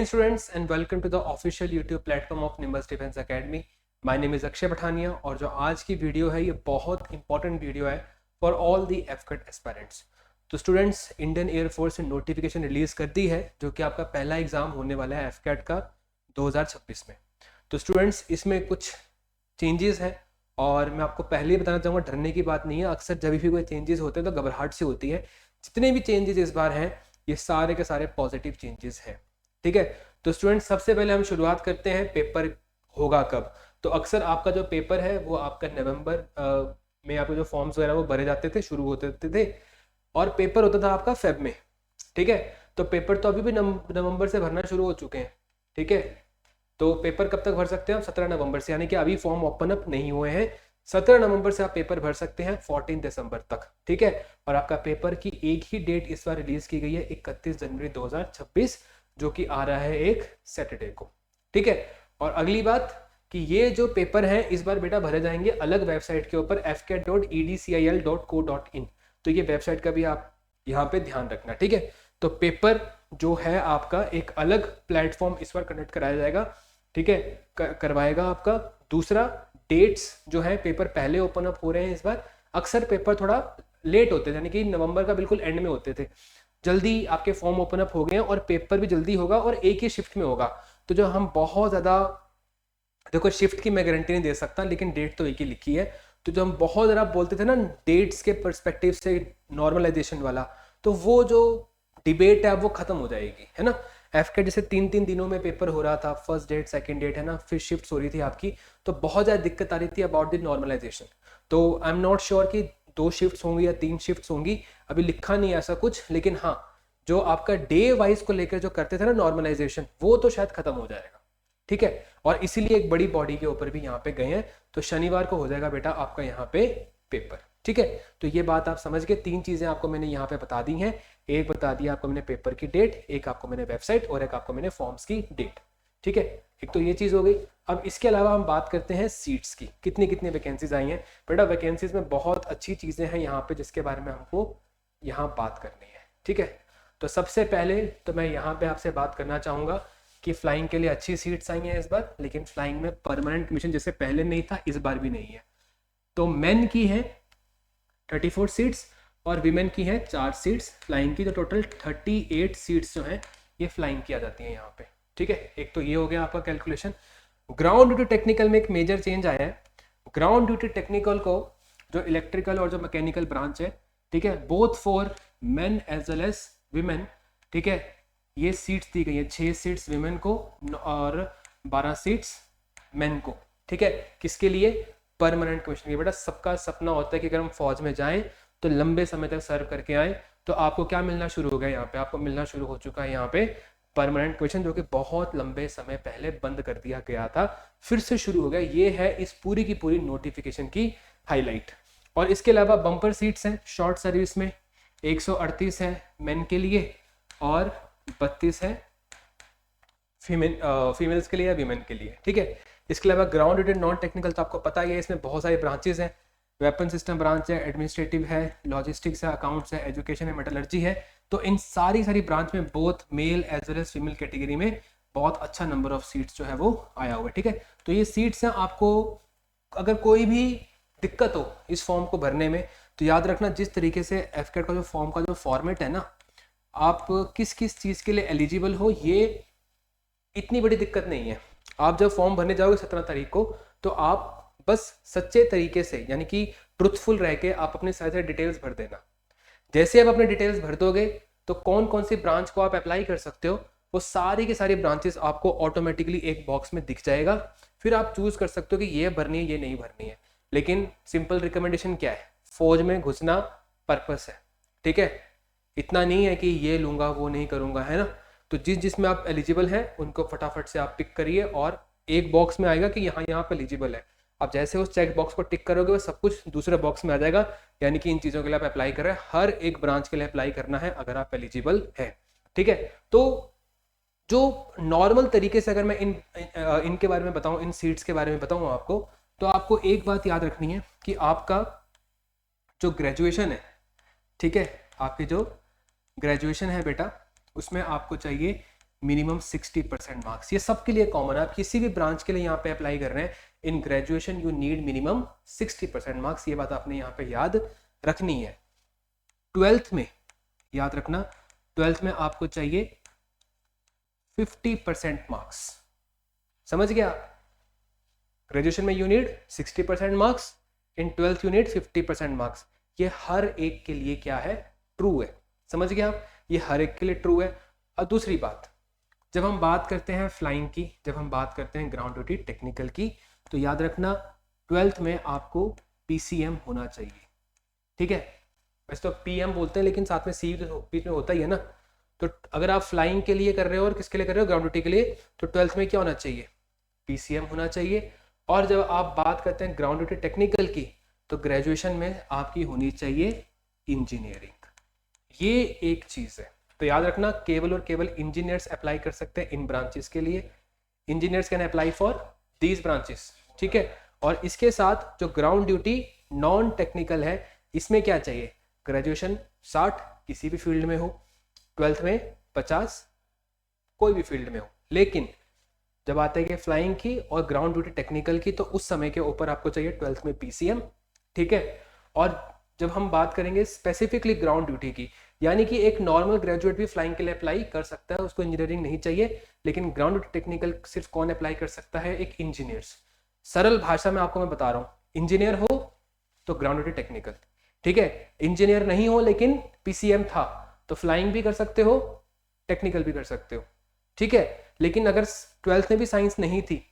Students and welcome to the official YouTube platform of Nimbus Defense Academy. My name is Akshay Pathania और जो आज की video है ये बहुत इंपॉर्टेंट वीडियो है फॉर ऑल दी एफकेट एस्पायरेंट्स। तो स्टूडेंट्स, इंडियन एयरफोर्स ने नोटिफिकेशन रिलीज कर दी है जो कि आपका पहला एग्जाम होने वाला है एफकेट का 2026 में। तो स्टूडेंट्स, इसमें कुछ चेंजेस हैं और मैं आपको पहले ही बताना चाहूँगा, डरने की बात नहीं है। अक्सर जब भी कोई चेंजेस होते हैं तो घबराहट से होती है। जितने भी चेंजेस इस बार हैं ये सारे के सारे पॉजिटिव चेंजेस हैं, ठीक है। तो स्टूडेंट्स, सबसे पहले हम शुरुआत करते हैं पेपर होगा कब। तो अक्सर आपका जो पेपर है वो आपका नवंबर में आपके जो फॉर्म्स वगैरह वो भरे जाते थे, शुरू होते थे और पेपर होता था आपका फेब में, ठीक है। तो पेपर तो अभी भी नवंबर से भरना शुरू हो चुके हैं, ठीक है। तो पेपर कब तक भर सकते हैं आप? 17 नवंबर से, यानी कि अभी फॉर्म ओपन अप नहीं हुए हैं। 17 नवंबर से आप पेपर भर सकते हैं 14 दिसंबर तक, ठीक है। और आपका पेपर की एक ही डेट इस बार रिलीज की गई है, 31 जनवरी 2026, जो कि आ रहा है एक सैटरडे को, ठीक है। और अगली बात कि ये जो पेपर हैं इस बार बेटा भरे जाएंगे अलग वेबसाइट के ऊपर fcat.edcil.co.in। तो ये वेबसाइट का भी आप यहाँ पे ध्यान रखना, ठीक है। तो पेपर जो है आपका एक अलग प्लेटफॉर्म इस बार कनेक्ट कराया जाएगा, ठीक है, करवाएगा आपका। दूसरा, डेट्स जो है पेपर पहले ओपन अप हो रहे हैं इस बार। अक्सर पेपर थोड़ा लेट होते थे, यानी कि नवंबर का बिल्कुल एंड में होते थे। जल्दी आपके फॉर्म ओपन अप हो गए हैं और पेपर भी जल्दी होगा और एक ही शिफ्ट में होगा। तो जो हम बहुत ज़्यादा, देखो शिफ्ट की मैं गारंटी नहीं दे सकता लेकिन डेट तो एक ही लिखी है। तो जो हम बहुत ज़्यादा बोलते थे ना डेट्स के पर्सपेक्टिव से नॉर्मलाइजेशन वाला, तो वो जो डिबेट है अब वो खत्म हो जाएगी, है ना। एफकेट जैसे 3-3 दिनों में पेपर हो रहा था, फर्स्ट डेट सेकंड डेट, है ना, फिर शिफ्ट हो रही थी आपकी, तो बहुत ज़्यादा दिक्कत आ रही थी अबाउट द नॉर्मलाइजेशन। तो आई एम नॉट श्योर कि 2 शिफ्ट्स होंगी या 3 शिफ्ट्स होंगी, अभी लिखा नहीं है ऐसा कुछ। लेकिन हाँ, जो आपका डे वाइज को लेकर जो करते थे ना नॉर्मलाइजेशन, वो तो शायद खत्म हो जाएगा, ठीक है। और इसीलिए एक बड़ी बॉडी के ऊपर भी यहाँ पे गए हैं। तो शनिवार को हो जाएगा बेटा आपका यहाँ पे पेपर, ठीक है। तो ये बात आप समझ के 3 चीजें आपको मैंने यहाँ पे बता दी हैं। एक बता दिया आपको मैंने पेपर की डेट, एक आपको मैंने वेबसाइट और एक आपको मैंने फॉर्म्स की डेट, ठीक है। एक तो ये चीज हो गई। अब इसके अलावा हम बात करते हैं सीट्स की, कितनी कितनी वैकेंसीज आई हैं बेटा। वैकेंसीज में बहुत अच्छी चीजें हैं यहाँ पे जिसके बारे में हमको यहाँ बात करनी है, ठीक है। तो सबसे पहले तो मैं यहाँ पे आपसे बात करना चाहूँगा कि फ्लाइंग के लिए अच्छी सीट्स आई हैं इस बार, लेकिन फ्लाइंग में परमानेंट मिशन जैसे पहले नहीं था इस बार भी नहीं है। तो मेन की है 34 सीट्स और वीमेन की है 4 सीट्स फ्लाइंग की। तो टोटल 38 सीट्स जो हैं ये फ्लाइंग की आ जाती हैं यहाँ पे, ठीक है। एक तो ये हो गया आपका कैलकुलेशन। ग्राउंड ड्यूटी टेक्निकल में एक मेजर चेंज आया है। ग्राउंड ड्यूटी टेक्निकल को जो इलेक्ट्रिकल और जो मैकेनिकल ब्रांच है, ठीक है, both for men as well as women, ठीक है, ये सीट्स दी गई है। 6 सीट्स विमेन को और 12 सीट्स मेन को, ठीक है। किसके लिए? Permanent commission. बेटा सबका सपना होता है कि अगर हम फौज में जाएं तो लंबे समय तक सर्व करके आए। तो आपको क्या मिलना शुरू हो गया यहाँ पे? आपको मिलना शुरू हो चुका है यहाँ पे परमानेंट कमीशन, जो कि बहुत लंबे समय पहले बंद कर दिया गया था, फिर से शुरू हो गया। ये है इस पूरी की पूरी नोटिफिकेशन की हाईलाइट। और इसके अलावा बम्पर सीट्स हैं शॉर्ट सर्विस में, 138 है मेन के लिए और 32 है फीमेल्स के लिए या वीमेन के लिए, ठीक है। इसके अलावा ग्राउंड ड्यूटी नॉन टेक्निकल तो आपको पता ही है, इसमें बहुत सारी ब्रांचेस हैं। वेपन सिस्टम ब्रांच है, एडमिनिस्ट्रेटिव है, लॉजिस्टिक्स है, अकाउंट्स है, एजुकेशन है, मेटलर्जी है। तो इन सारी ब्रांच में both male as well as female category में बहुत अच्छा नंबर ऑफ सीट्स जो है वो आया हुआ है, ठीक है। तो ये सीट्स हैं। आपको अगर कोई भी दिक्कत हो इस फॉर्म को भरने में तो याद रखना, जिस तरीके से एफकेट का जो फॉर्म का जो फॉर्मेट है ना, आप किस किस चीज़ के लिए एलिजिबल हो, ये इतनी बड़ी दिक्कत नहीं है। आप जब फॉर्म भरने जाओगे 17 तारीख को, तो आप बस सच्चे तरीके से यानी कि ट्रुथफुल रह के आप अपने सारे डिटेल्स भर देना। जैसे आप अपने डिटेल्स भर दोगे तो कौन कौन सी ब्रांच को आप अप्लाई कर सकते हो, वो सारी की सारी ब्रांचेस आपको ऑटोमेटिकली एक बॉक्स में दिख जाएगा। फिर आप चूज कर सकते हो कि ये भरनी है ये नहीं भरनी है। लेकिन सिंपल रिकमेंडेशन क्या है? फौज में घुसना पर्पस है, ठीक है। इतना नहीं है कि ये लूंगा वो नहीं करूंगा, है ना। तो जिसमें आप एलिजिबल हैं उनको फटाफट से आप पिक करिए और एक बॉक्स में आएगा कि यहाँ पे एलिजिबल है। आप जैसे उस चेक बॉक्स को टिक करोगे वो सब कुछ दूसरे बॉक्स में आ जाएगा, यानी कि इन चीज़ों के लिए आप अप्लाई कर रहे हैं। हर एक ब्रांच के लिए अप्लाई करना है अगर आप एलिजिबल है, ठीक है। तो जो नॉर्मल तरीके से अगर मैं इनके बारे में बताऊं, इन सीट्स के बारे में बताऊं आपको, तो आपको एक बात याद रखनी है कि आपका जो ग्रेजुएशन है, ठीक है, आपकी जो ग्रेजुएशन है बेटा, उसमें आपको चाहिए मिनिमम 60% मार्क्स। ये सबके लिए कॉमन है, आप किसी भी ब्रांच के लिए यहाँ पे अप्लाई कर रहे हैं, in graduation you need minimum 60% marks. ये बात आपने यहाँ पे याद रखनी है। ट्वेल्थ में याद रखना, ट्वेल्थ में आपको चाहिए 50% मार्क्स, समझ गया? ग्रेजुएशन में you need 60% marks, in twelfth you need 50% marks. ये हर एक के लिए क्या है, ट्रू है, समझ गया आप? ये हर एक के लिए ट्रू है। और दूसरी बात, जब हम बात करते हैं फ्लाइंग की, जब हम बात करते हैं ग्राउंड ड्यूटी टेक्निकल की, तो याद रखना ट्वेल्थ में आपको पीसीएम होना चाहिए, ठीक है? वैसे तो पीएम बोलते हैं लेकिन साथ में सी बीच में होता ही है ना। तो अगर आप फ्लाइंग के लिए कर रहे हो और किसके लिए कर रहे हो, ग्राउंड ड्यूटी के लिए, तो ट्वेल्थ में क्या होना चाहिए, पीसीएम होना चाहिए। और जब आप बात करते हैं ग्राउंड ड्यूटी टेक्निकल की, तो ग्रेजुएशन में आपकी होनी चाहिए इंजीनियरिंग। ये एक चीज़ है, तो याद रखना केवल और केवल इंजीनियर्स अप्लाई कर सकते हैं इन ब्रांचेस के लिए। Engineers can apply for these branches, ठीक है? और इसके साथ जो ग्राउंड ड्यूटी नॉन टेक्निकल है, इसमें क्या चाहिए, ग्रेजुएशन 60 किसी भी फील्ड में हो, ट्वेल्थ में 50 कोई भी फील्ड में हो। लेकिन जब आते हैं कि फ्लाइंग की और ग्राउंड ड्यूटी टेक्निकल की, तो उस समय के ऊपर आपको चाहिए ट्वेल्थ में पीसीएम, ठीक है? और जब हम बात करेंगे स्पेसिफिकली ग्राउंड ड्यूटी की, यानी कि एक नॉर्मल ग्रेजुएट भी फ्लाइंग के लिए अप्लाई कर सकता है, उसको इंजीनियरिंग नहीं चाहिए। लेकिन ग्राउंड ड्यूटी टेक्निकल सिर्फ कौन अप्लाई कर सकता है, एक इंजीनियर्स। सरल भाषा में आपको मैं बता रहा हूँ, इंजीनियर हो तो ग्राउंड ड्यूटी टेक्निकल, ठीक है? इंजीनियर नहीं हो लेकिन पीसीएम था, तो फ्लाइंग भी कर सकते हो, टेक्निकल भी कर सकते हो, ठीक है? लेकिन अगर ट्वेल्थ में भी साइंस नहीं थी,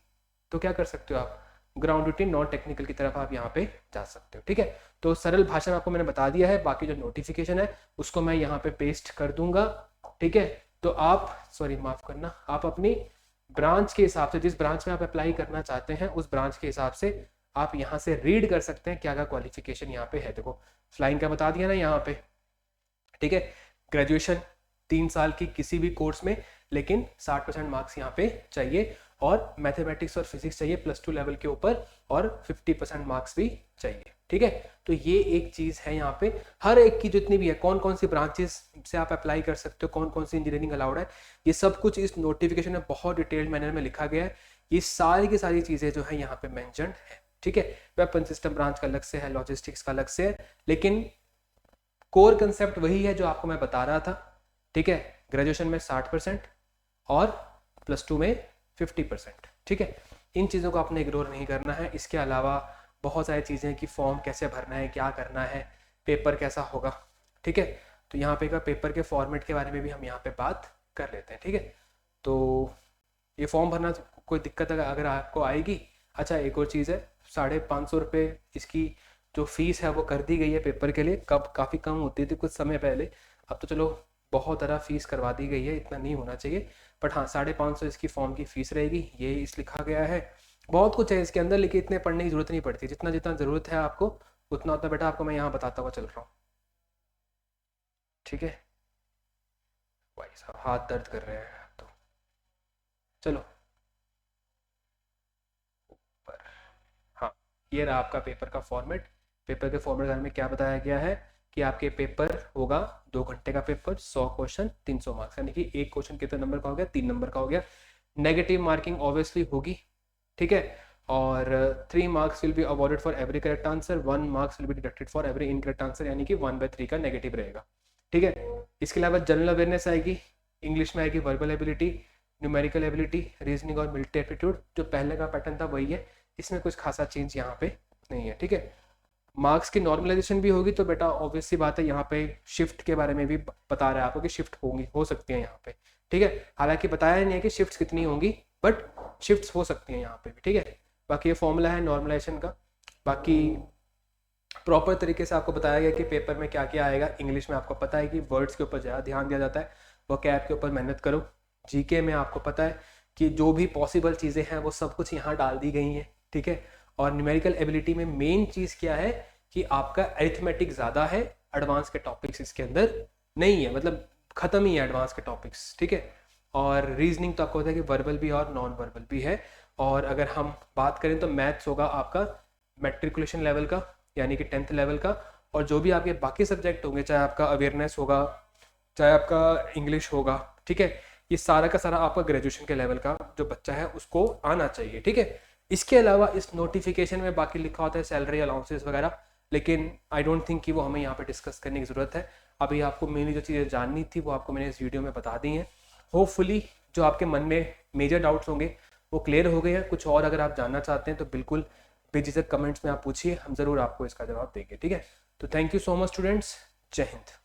तो क्या कर सकते हो आप, ग्राउंड ड्यूटी नॉन टेक्निकल की तरफ आप यहाँ पे जा सकते हो, ठीक है? तो सरल भाषा में आपको मैंने बता दिया है, बाकी जो नोटिफिकेशन है उसको मैं यहाँ पे पेस्ट कर दूंगा, ठीक है? तो आप, सॉरी माफ करना, आप अपनी ब्रांच के हिसाब से, जिस ब्रांच में आप अप्लाई करना चाहते हैं उस ब्रांच के हिसाब से आप यहाँ से रीड कर सकते हैं क्या क्या क्वालिफिकेशन यहाँ पे है। देखो फ्लाइंग का बता दिया ना यहाँ पे, ठीक है? ग्रेजुएशन 3 साल की किसी भी कोर्स में, लेकिन 60% मार्क्स यहाँ पे चाहिए, और मैथमेटिक्स और फिजिक्स चाहिए +2 लेवल के ऊपर, और 50% मार्क्स भी चाहिए, ठीक है? तो ये एक चीज़ है यहाँ पे। हर एक की जितनी भी है, कौन कौन सी ब्रांचेस से आप अप्लाई कर सकते हो, कौन कौन सी इंजीनियरिंग अलाउड है, ये सब कुछ इस नोटिफिकेशन में बहुत डिटेल्ड मैनर में लिखा गया है। ये सारी की सारी चीज़ें जो है यहाँ पे मैंशनड है, ठीक है? वेपन सिस्टम ब्रांच का अलग से है, लॉजिस्टिक्स का अलग से है, लेकिन कोर कंसेप्ट वही है जो आपको मैं बता रहा था, ठीक है? ग्रेजुएशन में 60% और +2 में 50%, ठीक है? इन चीज़ों को आपने इग्नोर नहीं करना है। इसके अलावा बहुत सारी चीज़ें कि फॉर्म कैसे भरना है, क्या करना है, पेपर कैसा होगा, ठीक है? तो यहाँ पे का पेपर के फॉर्मेट के बारे में भी हम यहाँ पे बात कर लेते हैं, ठीक है? तो ये फॉर्म भरना कोई दिक्कत अगर आपको आएगी, अच्छा एक और चीज़ है, 550 रुपये इसकी जो फीस है वो कर दी गई है पेपर के लिए। कब काफ़ी कम होती थी कुछ समय पहले, अब तो चलो बहुत ज़्यादा फीस करवा दी गई है, इतना नहीं होना चाहिए, बट हाँ 550 इसकी फॉर्म की फ़ीस रहेगी, ये इस लिखा गया है। बहुत कुछ है इसके अंदर, लेकिन इतने पढ़ने की ज़रूरत नहीं पड़ती, जितना जितना ज़रूरत है आपको उतना उतना बेटा आपको मैं यहाँ बताता हुआ चल रहा हूँ, ठीक है? भाई साहब हाथ दर्द कर रहे हैं, तो चलो ऊपर, हाँ ये रहा आपका पेपर का फॉर्मेट। पेपर के फॉर्मेट के बारे में क्या बताया गया है कि आपके पेपर होगा 2 घंटे का पेपर, 100 क्वेश्चन, 300 मार्क्स, यानी कि एक क्वेश्चन कितने नंबर का हो गया, 3 नंबर का हो गया। नेगेटिव मार्किंग ऑब्वियसली होगी, ठीक है? और 3 marks will be awarded for every correct answer, 1 marks will be deducted for every incorrect answer, यानी कि 1/3 का नेगेटिव रहेगा, ठीक है? इसके अलावा जनरल अवेयरनेस आएगी, इंग्लिश में आएगी verbal ability, numerical ability, reasoning और मिलिट्री एप्टीट्यूड। जो पहले का पैटर्न था वही है, इसमें कुछ खासा चेंज यहाँ पे नहीं है, ठीक है? मार्क्स की नॉर्मलाइजेशन भी होगी, तो बेटा ऑब्वियस सी बात है यहाँ पे शिफ्ट के बारे में भी बता रहा है आपको कि शिफ्ट होंगी, हो सकती है यहाँ पे, ठीक है? हालांकि बताया नहीं है कि शिफ्ट्स कितनी होंगी, बट शिफ्ट्स हो सकती हैं यहाँ पे भी, ठीक है? बाकी ये फॉर्मूला है नॉर्मलाइजेशन का। बाकी प्रॉपर तरीके से आपको बताया गया कि पेपर में क्या क्या आएगा। इंग्लिश में आपको पता है कि वर्ड्स के ऊपर ज़्यादा ध्यान दिया जाता है, वोकैब के ऊपर मेहनत करो। जीके में आपको पता है कि जो भी पॉसिबल चीज़ें हैं वो सब कुछ यहाँ डाल दी गई हैं, ठीक है? और न्यूमेरिकल एबिलिटी में मेन चीज़ क्या है कि आपका अरिथमेटिक ज़्यादा है, एडवांस के टॉपिक्स इसके अंदर नहीं है, मतलब ख़त्म ही है एडवांस के टॉपिक्स, ठीक है? और रीजनिंग तो आपको होता है कि वर्बल भी और नॉन वर्बल भी है। और अगर हम बात करें तो मैथ्स होगा आपका मैट्रिकुलेशन लेवल का, यानी कि 10th लेवल का। और जो भी आपके बाकी सब्जेक्ट होंगे, चाहे आपका अवेयरनेस होगा, चाहे आपका इंग्लिश होगा, ठीक है, ये सारा का सारा आपका ग्रेजुएशन के लेवल का जो बच्चा है उसको आना चाहिए, ठीक है। इसके अलावा इस नोटिफिकेशन में बाकी लिखा होता है सैलरी अलाउंसेस वगैरह, लेकिन आई डोंट थिंक कि वो हमें यहाँ पे डिस्कस करने की ज़रूरत है। अभी आपको मेनली जो चीज़ें जाननी थी वो आपको मैंने इस वीडियो में बता दी हैं। होपफुली जो आपके मन में मेजर डाउट्स होंगे वो क्लियर हो गए हैं। कुछ और अगर आप जानना चाहते हैं तो बिल्कुल बेझिझक कमेंट्स में आप पूछिए, हम ज़रूर आपको इसका जवाब देंगे, ठीक है। तो thank you so much students, जय हिंद।